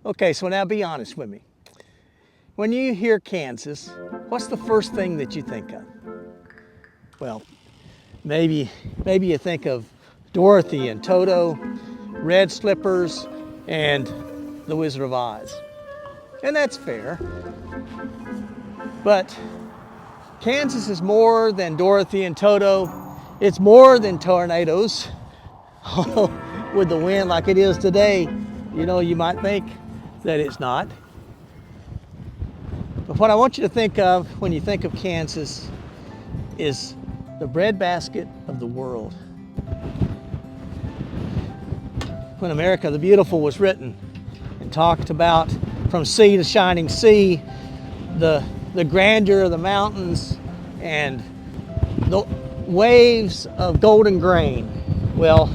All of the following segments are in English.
Okay, so now be honest with me. When you hear Kansas, what's the first thing that you think of? Well, maybe you think of Dorothy and Toto, red slippers, and the Wizard of Oz. And that's fair. But Kansas is more than Dorothy and Toto. It's more than tornadoes with the wind like it is today. You know, you might think that it's not. But what I want you to think of when you think of Kansas is the breadbasket of the world. When America the Beautiful was written and talked about from sea to shining sea, the grandeur of the mountains and the waves of golden grain. Well,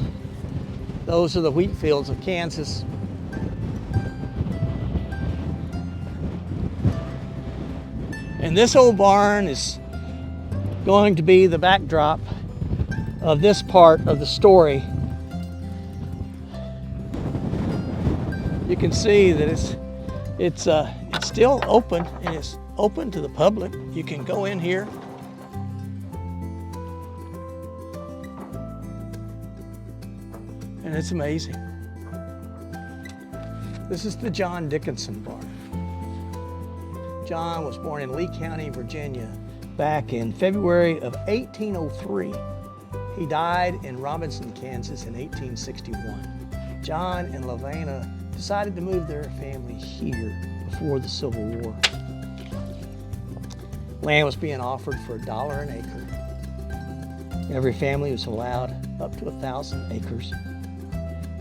those are the wheat fields of Kansas. And this old barn is going to be the backdrop of this part of the story. You can see that it's still open, and it's open to the public. You can go in here. And it's amazing. This is the John Dickinson barn. John was born in Lee County, Virginia, back in February of 1803. He died in Robinson, Kansas in 1861. John and Lavana decided to move their family here before the Civil War. Land was being offered for $1 an acre. Every family was allowed up to 1,000 acres.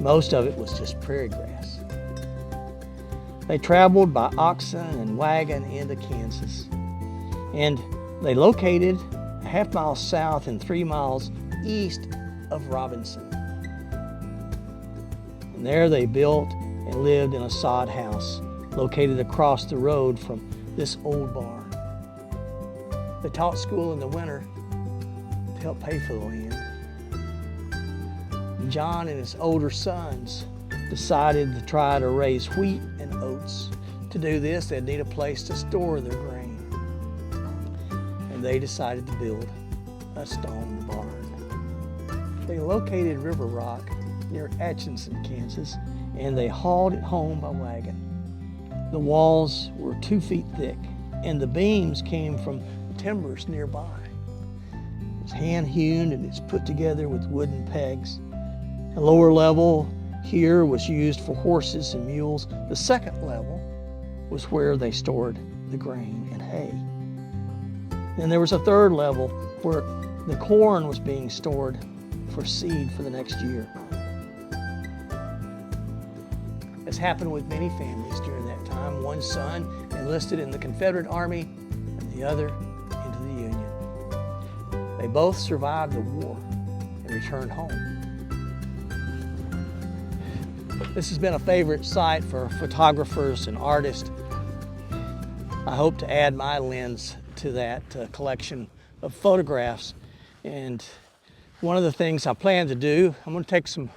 Most of it was just prairie grass. They traveled by oxen and wagon into Kansas, and they located a half-mile south and 3 miles east of Robinson. And there they built and lived in a sod house located across the road from this old barn. They taught school in the winter to help pay for the land. John and his older sons decided to try to raise wheat and oats. To do this, they'd need a place to store their grain. And they decided to build a stone barn. They located River Rock near Atchison, Kansas, and they hauled it home by wagon. The walls were 2 feet thick, and the beams came from timbers nearby. It's hand-hewn, and it's put together with wooden pegs. The lower level here was used for horses and mules. The second level was where they stored the grain and hay. Then there was a third level where the corn was being stored for seed for the next year. As happened with many families during that time, one son enlisted in the Confederate Army and the other into the Union. They both survived the war and returned home. This has been a favorite site for photographers and artists. I hope to add my lens to that collection of photographs. And one of the things I plan to do, I'm going to take some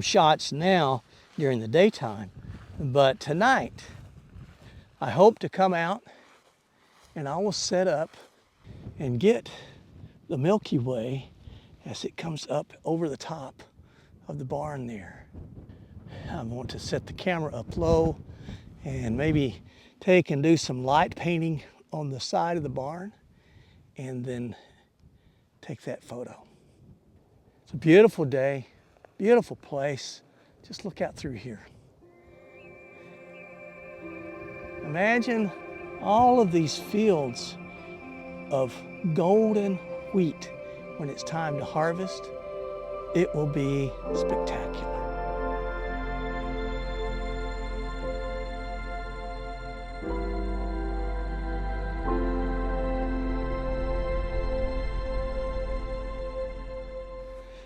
shots now during the daytime. But tonight, I hope to come out and I will set up and get the Milky Way as it comes up over the top of the barn there. I want to set the camera up low and maybe take and do some light painting on the side of the barn and then take that photo. It's a beautiful day, beautiful place. Just look out through here. Imagine all of these fields of golden wheat when it's time to harvest. It will be spectacular.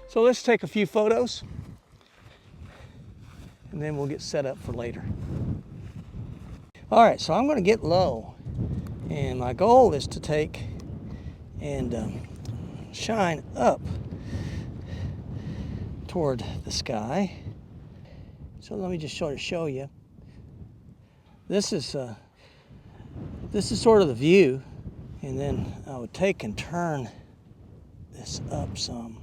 So let's take a few photos and then we'll get set up for later. All right, so I'm going to get low, and my goal is to take and shine up toward the sky. So let me just sort of show you. this is sort of the view, and then I would take and turn this up some.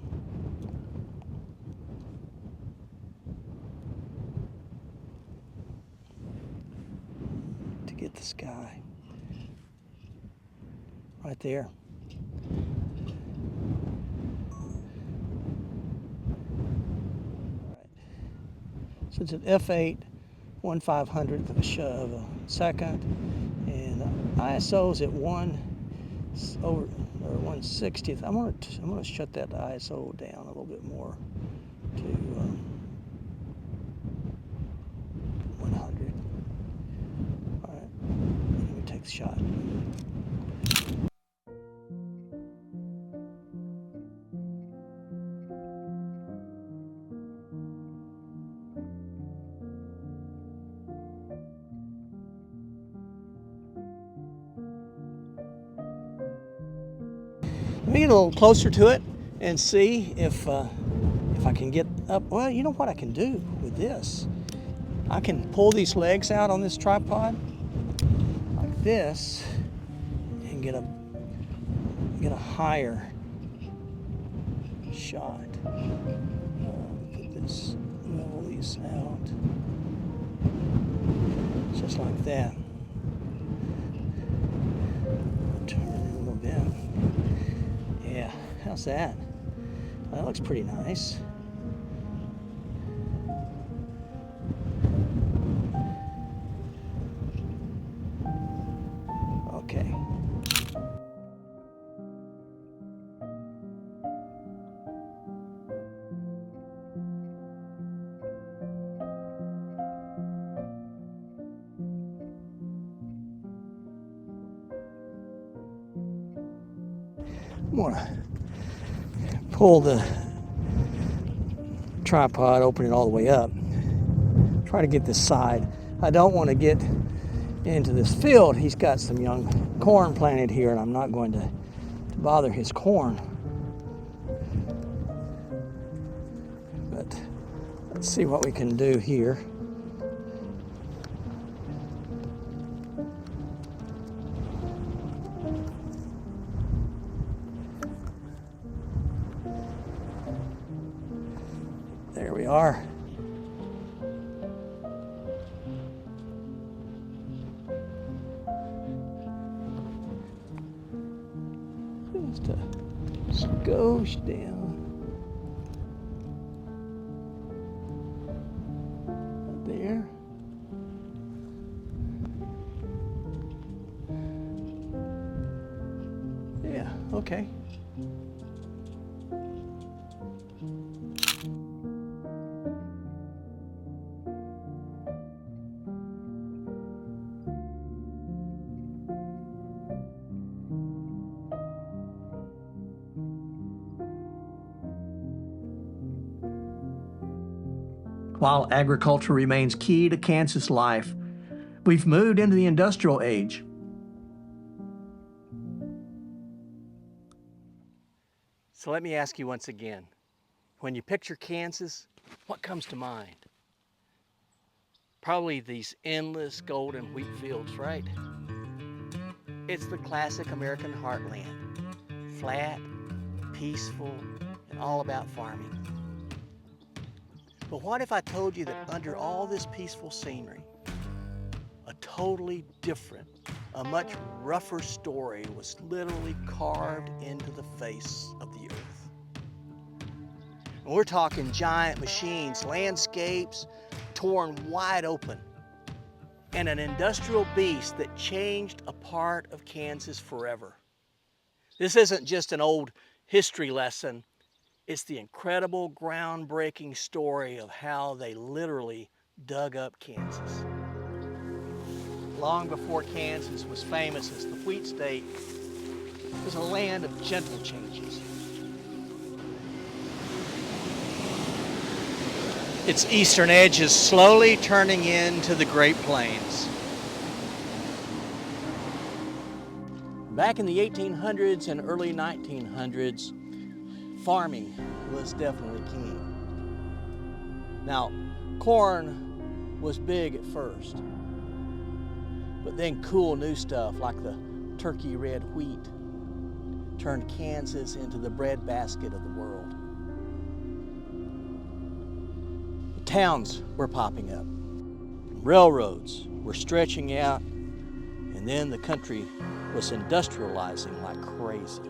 To get the sky right there. So it's an f8, 1/500th of a second, and ISO's at 1/60th. I'm gonna shut that ISO down a little bit more to 100. All right, let me take the shot. Let me get a little closer to it and see if I can get up. Well, you know what I can do with this? I can pull these legs out on this tripod like this and get a higher shot. Put this, level these out, just like that. Turn it a little bit. Yeah, how's that? That looks pretty nice. Okay. I'm gonna pull the tripod, open it all the way up, try to get this side. I don't want to get into this field. He's got some young corn planted here, and I'm not going to bother his corn. But let's see what we can do here. There we are. Just a skosh down. Right there. Yeah, okay. While agriculture remains key to Kansas life, we've moved into the industrial age. So let me ask you once again, when you picture Kansas, what comes to mind? Probably these endless golden wheat fields, right? It's the classic American heartland, flat, peaceful, and all about farming. But what if I told you that under all this peaceful scenery, a totally different, a much rougher story was literally carved into the face of the earth? And we're talking giant machines, landscapes torn wide open, and an industrial beast that changed a part of Kansas forever. This isn't just an old history lesson. It's the incredible, groundbreaking story of how they literally dug up Kansas. Long before Kansas was famous as the wheat state, it was a land of gentle changes. Its eastern edge is slowly turning into the Great Plains. Back in the 1800s and early 1900s, farming was definitely king. Now, corn was big at first, But then cool new stuff like the turkey red wheat turned Kansas into the breadbasket of the world. The towns were popping up. Railroads were stretching out, and then the country was industrializing like crazy.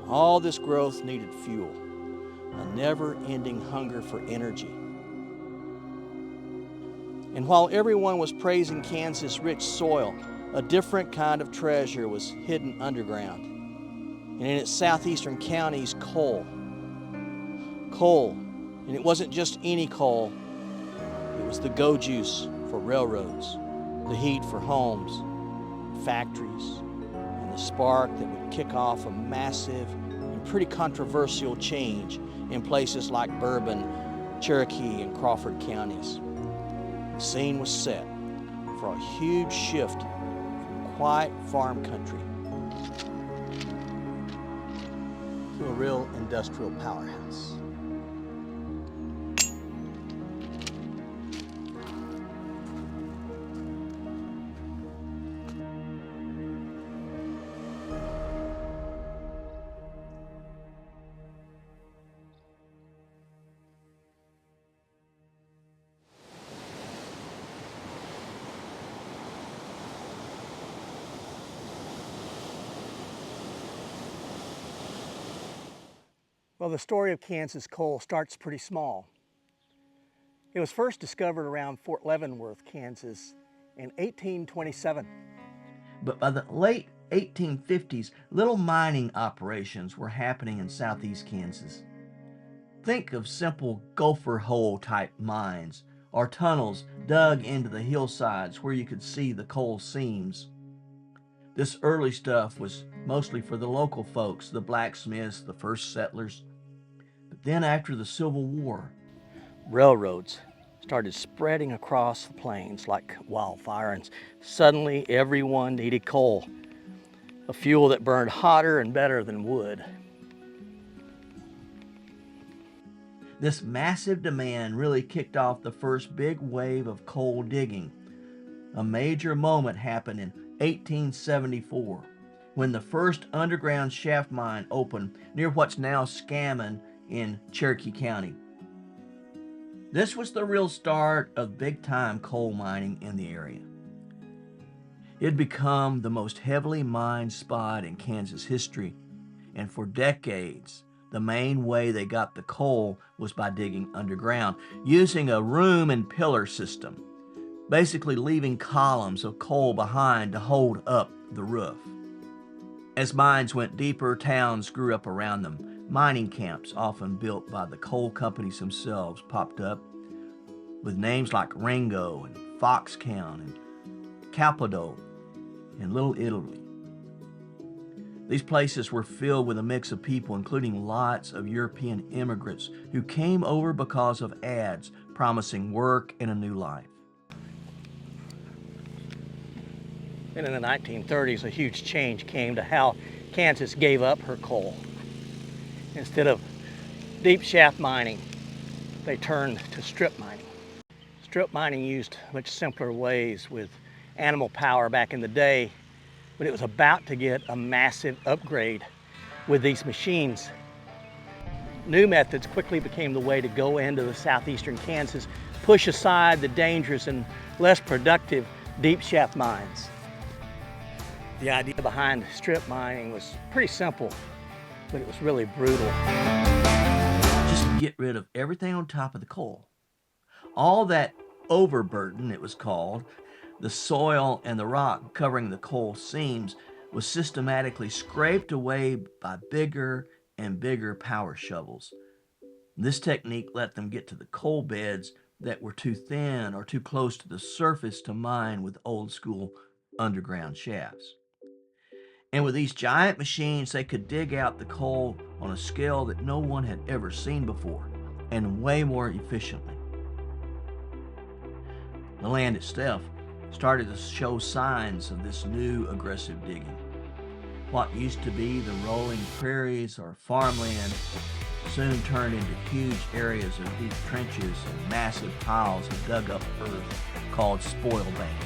All this growth needed fuel, a never-ending hunger for energy. And while everyone was praising Kansas' rich soil, a different kind of treasure was hidden underground. And in its southeastern counties, coal. Coal, and it wasn't just any coal, it was the go juice for railroads, the heat for homes, factories, and the spark that would kick off a massive and pretty controversial change in places like Bourbon, Cherokee, and Crawford counties. The scene was set for a huge shift from quiet farm country to a real industrial powerhouse. Well, the story of Kansas coal starts pretty small. It was first discovered around Fort Leavenworth, Kansas in 1827. But by the late 1850s, little mining operations were happening in southeast Kansas. Think of simple gopher hole type mines or tunnels dug into the hillsides where you could see the coal seams. This early stuff was mostly for the local folks, the blacksmiths, the first settlers. But then after the Civil War, railroads started spreading across the plains like wildfire, and suddenly everyone needed coal, a fuel that burned hotter and better than wood. this massive demand really kicked off the first big wave of coal digging. A major moment happened in 1874 when the first underground shaft mine opened near what's now Scammon in Cherokee County. This was the real start of big-time coal mining in the area. It had become the most heavily mined spot in Kansas history, and for decades, the main way they got the coal was by digging underground, using a room and pillar system, basically leaving columns of coal behind to hold up the roof. As mines went deeper, towns grew up around them. Mining camps, often built by the coal companies themselves, popped up with names like Ringo and Foxtown and Capito and Little Italy. These places were filled with a mix of people, including lots of European immigrants who came over because of ads promising work and a new life. And in the 1930s, a huge change came to how Kansas gave up her coal. Instead of deep shaft mining, they turned to strip mining. Strip mining used much simpler ways with animal power back in the day, but it was about to get a massive upgrade with these machines. New methods quickly became the way to go into the southeastern Kansas, push aside the dangerous and less productive deep shaft mines. The idea behind strip mining was pretty simple, but it was really brutal. Just to get rid of everything on top of the coal. All that overburden, it was called, the soil and the rock covering the coal seams, was systematically scraped away by bigger and bigger power shovels. This technique let them get to the coal beds that were too thin or too close to the surface to mine with old school underground shafts. And with these giant machines, they could dig out the coal on a scale that no one had ever seen before, and way more efficiently. The land itself started to show signs of this new aggressive digging. What used to be the rolling prairies or farmland soon turned into huge areas of deep trenches and massive piles of dug up earth called spoil banks.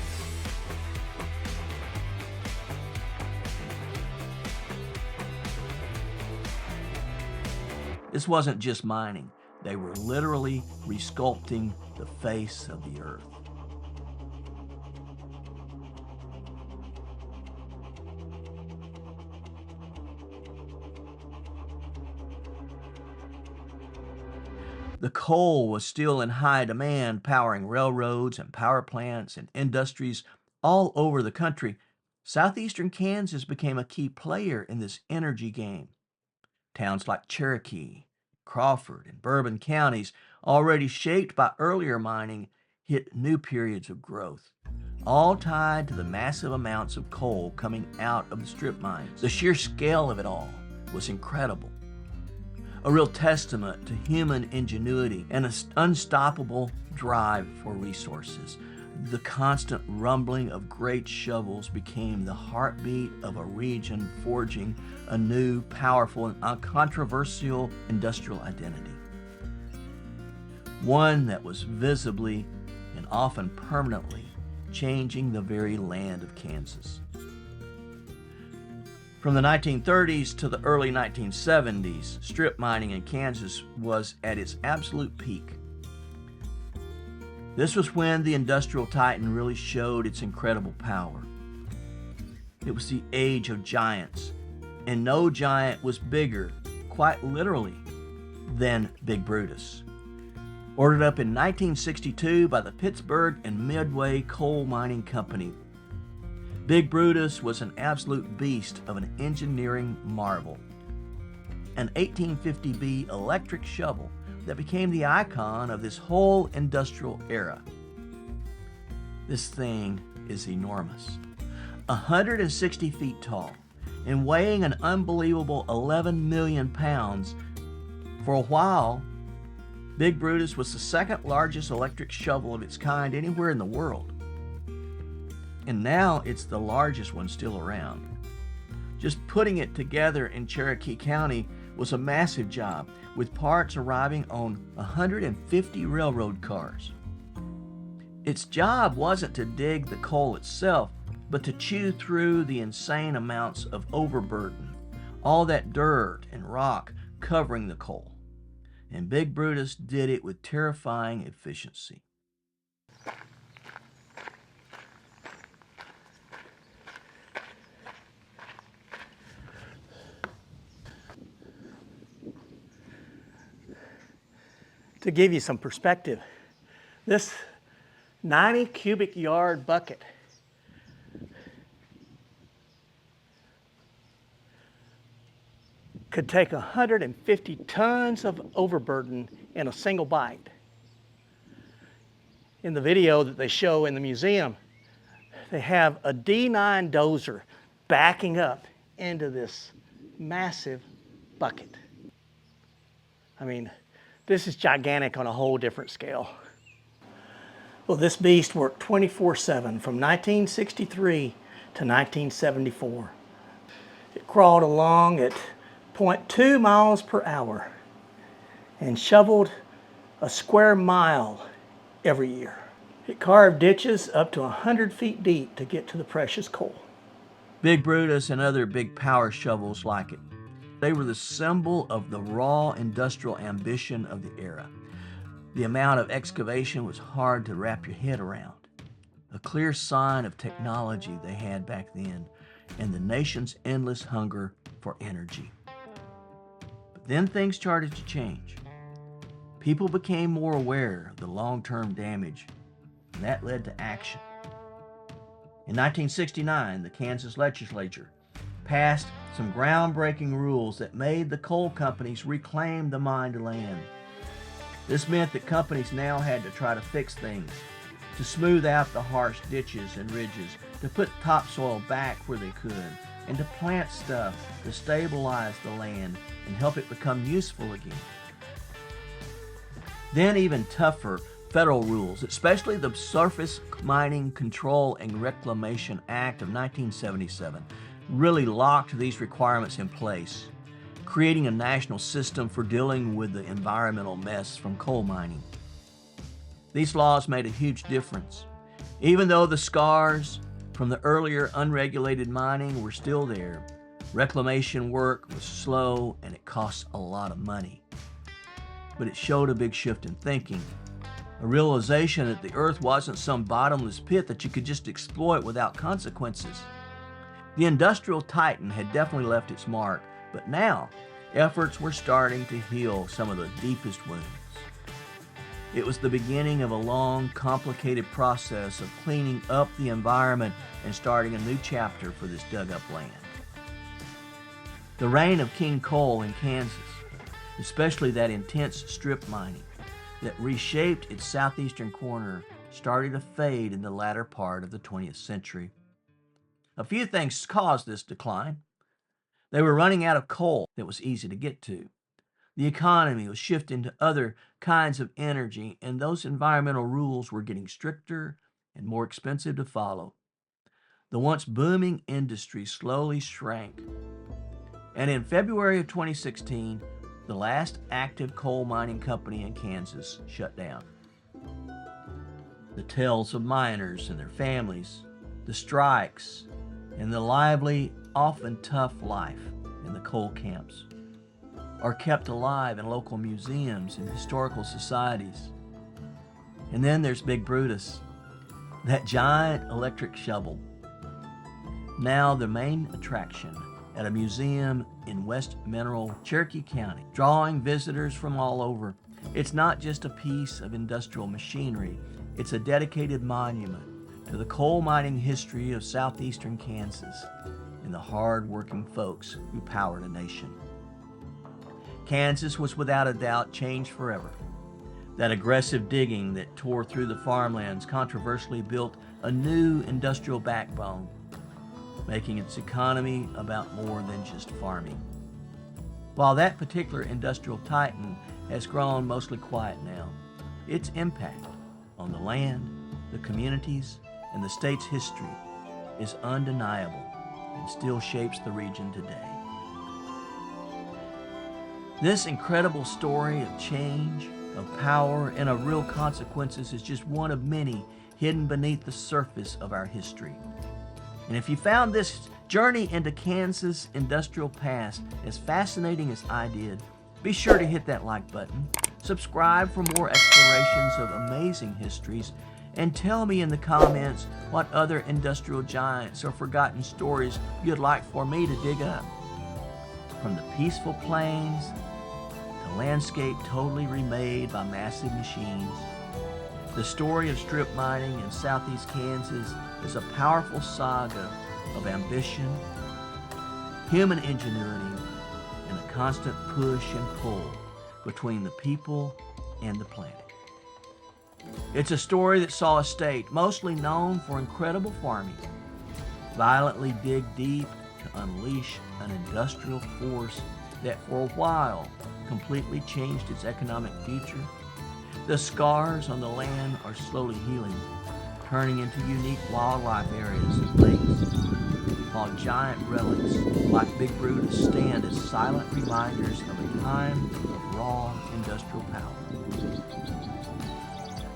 This wasn't just mining. They were literally resculpting the face of the earth. The coal was still in high demand, powering railroads and power plants and industries all over the country. Southeastern Kansas became a key player in this energy game. Towns like Cherokee, Crawford, and Bourbon counties, already shaped by earlier mining, hit new periods of growth, all tied to the massive amounts of coal coming out of the strip mines. The sheer scale of it all was incredible. A real testament to human ingenuity and an unstoppable drive for resources. The constant rumbling of great shovels became the heartbeat of a region forging a new, powerful, and uncontroversial industrial identity. One that was visibly and often permanently changing the very land of Kansas. From the 1930s to the early 1970s, strip mining in Kansas was at its absolute peak. This was when the industrial titan really showed its incredible power. It was the age of giants, and no giant was bigger, quite literally, than Big Brutus. Ordered up in 1962 by the Pittsburgh and Midway Coal Mining Company, Big Brutus was an absolute beast of an engineering marvel. An 1850B electric shovel that became the icon of this whole industrial era. This thing is enormous. 160 feet tall and weighing an unbelievable 11 million pounds. For a while, Big Brutus was the second largest electric shovel of its kind anywhere in the world. And now it's the largest one still around. Just putting it together in Cherokee County was a massive job, with parts arriving on 150 railroad cars. Its job wasn't to dig the coal itself, but to chew through the insane amounts of overburden, all that dirt and rock covering the coal. And Big Brutus did it with terrifying efficiency. To give you some perspective, this 90 cubic yard bucket could take 150 tons of overburden in a single bite. In the video that they show in the museum, they have a D9 dozer backing up into this massive bucket. I mean, this is gigantic on a whole different scale. Well, this beast worked 24/7 from 1963 to 1974. It crawled along at 0.2 miles per hour and shoveled a square mile every year. It carved ditches up to 100 feet deep to get to the precious coal. Big Brutus and other big power shovels like it. They were the symbol of the raw industrial ambition of the era. The amount of excavation was hard to wrap your head around. A clear sign of technology they had back then and the nation's endless hunger for energy. But then things started to change. People became more aware of the long-term damage, and that led to action. In 1969, the Kansas legislature passed some groundbreaking rules that made the coal companies reclaim the mined land. This meant that companies now had to try to fix things, to smooth out the harsh ditches and ridges, to put topsoil back where they could, and to plant stuff to stabilize the land and help it become useful again. Then even tougher federal rules, especially the Surface Mining Control and Reclamation Act of 1977, really locked these requirements in place, creating a national system for dealing with the environmental mess from coal mining. These laws made a huge difference. Even though the scars from the earlier unregulated mining were still there, reclamation work was slow and it cost a lot of money. but it showed a big shift in thinking, a realization that the earth wasn't some bottomless pit that you could just exploit without consequences. The industrial titan had definitely left its mark, but now efforts were starting to heal some of the deepest wounds. It was the beginning of a long, complicated process of cleaning up the environment and starting a new chapter for this dug-up land. The reign of King Coal in Kansas, especially that intense strip mining that reshaped its southeastern corner, started to fade in the latter part of the 20th century. A few things caused this decline. They were running out of coal that was easy to get to. The economy was shifting to other kinds of energy, and those environmental rules were getting stricter and more expensive to follow. The once booming industry slowly shrank. And in February of 2016, the last active coal mining company in Kansas shut down. The tales of miners and their families, the strikes, and the lively, often tough life in the coal camps are kept alive in local museums and historical societies. And then there's Big Brutus, that giant electric shovel, now the main attraction at a museum in West Mineral, Cherokee County, drawing visitors from all over. It's not just a piece of industrial machinery, it's a dedicated monument to the coal mining history of southeastern Kansas and the hard-working folks who powered a nation. Kansas was without a doubt changed forever. That aggressive digging that tore through the farmlands controversially built a new industrial backbone, making its economy about more than just farming. While that particular industrial titan has grown mostly quiet now, its impact on the land, the communities, and the state's history is undeniable and still shapes the region today. This incredible story of change, of power, and of real consequences is just one of many hidden beneath the surface of our history. And if you found this journey into Kansas' industrial past as fascinating as I did, be sure to hit that like button, subscribe for more explorations of amazing histories, and tell me in the comments what other industrial giants or forgotten stories you'd like for me to dig up. From the peaceful plains, the landscape totally remade by massive machines, the story of strip mining in southeast Kansas is a powerful saga of ambition, human ingenuity, and a constant push and pull between the people and the planet. It's a story that saw a state mostly known for incredible farming violently dig deep to unleash an industrial force that for a while completely changed its economic future. The scars on the land are slowly healing, turning into unique wildlife areas and lakes, while giant relics like Big Brutus stand as silent reminders of a time of raw industrial power.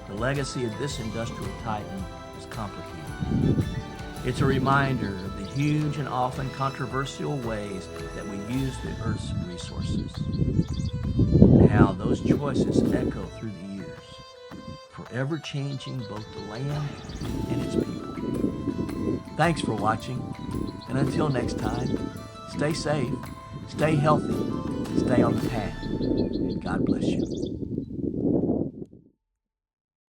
The legacy of this industrial titan is complicated. It's a reminder of the huge and often controversial ways that we use the Earth's resources, and how those choices echo through the years, forever changing both the land and its people. Thanks for watching, and until next time, stay safe, stay healthy, stay on the path, and God bless you.